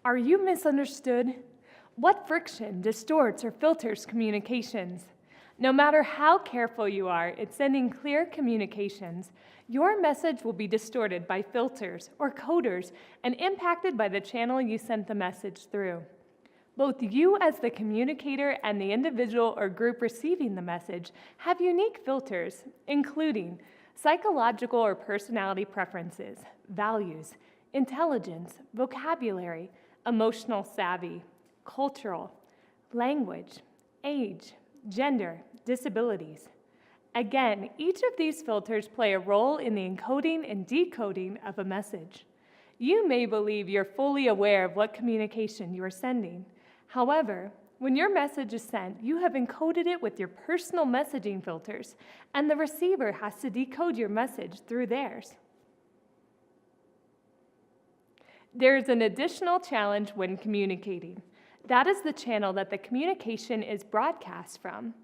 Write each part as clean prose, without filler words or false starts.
Are you misunderstood? What friction distorts or filters communications? No matter how careful you are at sending clear communications, your message will be distorted by filters or coders and impacted by the channel you sent the message through. Both you as the communicator and the individual or group receiving the message have unique filters, including psychological or personality preferences, values, intelligence, vocabulary, emotional savvy, cultural, language, age, gender, disabilities. Again, each of these filters play a role in the encoding and decoding of a message. You may believe you're fully aware of what communication you are sending. However, when your message is sent, you have encoded it with your personal messaging filters, and the receiver has to decode your message through theirs. There is an additional challenge when communicating. That is the channel that the communication is broadcast from.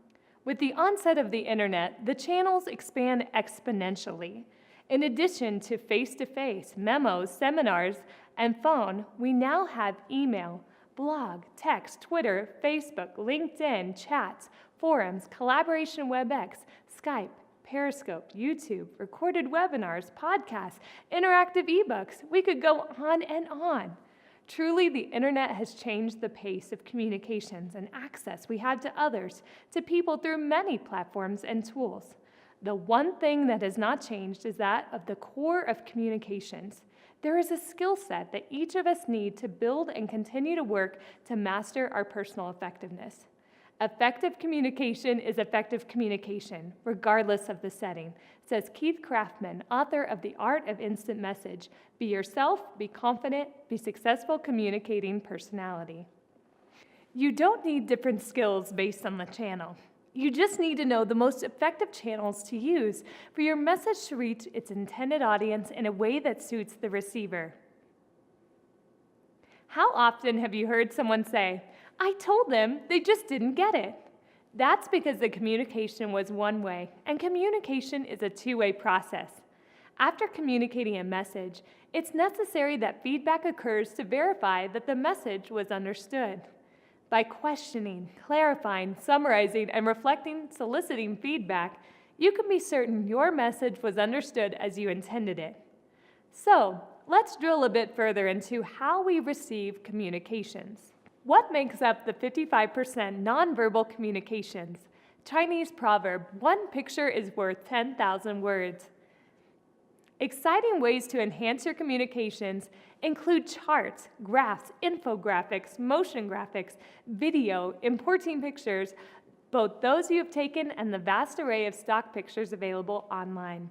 With the onset of the internet, the channels expand exponentially. In addition to face-to-face, memos, seminars, and phone, we now have email, blog, text, Twitter, Facebook, LinkedIn, chats, forums, collaboration WebEx, Skype, Periscope, YouTube, recorded webinars, podcasts, interactive ebooks. We could go on and on. Truly, the internet has changed the pace of communications and access we have to others, to people through many platforms and tools. The one thing that has not changed is that of the core of communications. There is a skill set that each of us need to build and continue to work to master our personal effectiveness. Effective communication is effective communication, regardless of the setting, says Keith Craftman, author of The Art of Instant Message. Be yourself, be confident, be successful communicating personality. You don't need different skills based on the channel. You just need to know the most effective channels to use for your message to reach its intended audience in a way that suits the receiver. How often have you heard someone say, "I told them, they just didn't get it"? That's because the communication was one way, and communication is a two-way process. After communicating a message, it's necessary that feedback occurs to verify that the message was understood. By questioning, clarifying, summarizing, and reflecting, soliciting feedback, you can be certain your message was understood as you intended it. So, let's drill a bit further into how we receive communications. What makes up the 55% nonverbal communications? Chinese proverb, "One picture is worth 10,000 words." Exciting ways to enhance your communications include charts, graphs, infographics, motion graphics, video, importing pictures, both those you have taken and the vast array of stock pictures available online.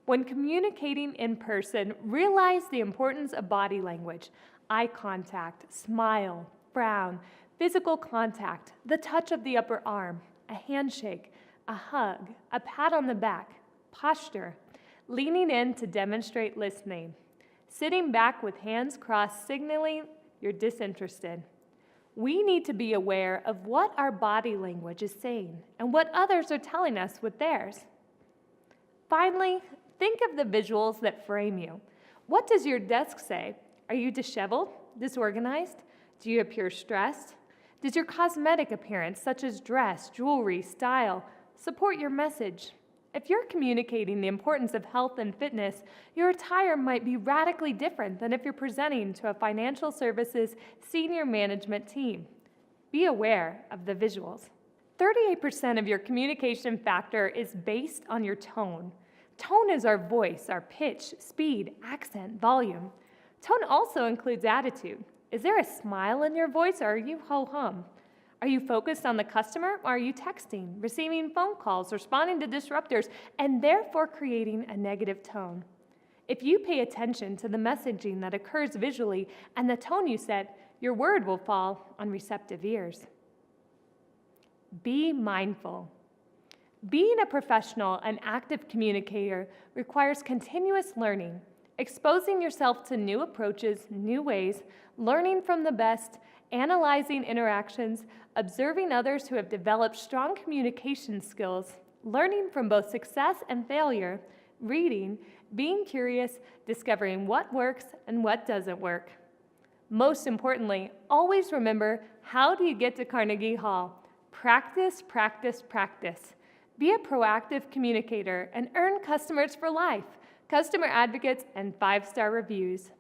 When communicating in person, realize the importance of body language, eye contact, smile, frown, physical contact, the touch of the upper arm, a handshake, a hug, a pat on the back, posture, leaning in to demonstrate listening, sitting back with hands crossed signaling you're disinterested. We need to be aware of what our body language is saying and what others are telling us with theirs. Finally, think of the visuals that frame you. What does your desk say? Are you disheveled, disorganized? Do you appear stressed? Does your cosmetic appearance, such as dress, jewelry, style, support your message? If you're communicating the importance of health and fitness, your attire might be radically different than if you're presenting to a financial services senior management team. Be aware of the visuals. 38% of your communication factor is based on your tone. Tone is our voice, our pitch, speed, accent, volume. Tone also includes attitude. Is there a smile in your voice, or are you ho-hum? Are you focused on the customer, or are you texting, receiving phone calls, responding to disruptors, and therefore creating a negative tone? If you pay attention to the messaging that occurs visually and the tone you set, your word will fall on receptive ears. Be mindful. Being a professional and active communicator requires continuous learning, exposing yourself to new approaches, new ways, learning from the best, analyzing interactions, observing others who have developed strong communication skills, learning from both success and failure, reading, being curious, discovering what works and what doesn't work. Most importantly, always remember, how do you get to Carnegie Hall? Practice, practice, practice. Be a proactive communicator and earn customers for life, customer advocates, and 5-star reviews.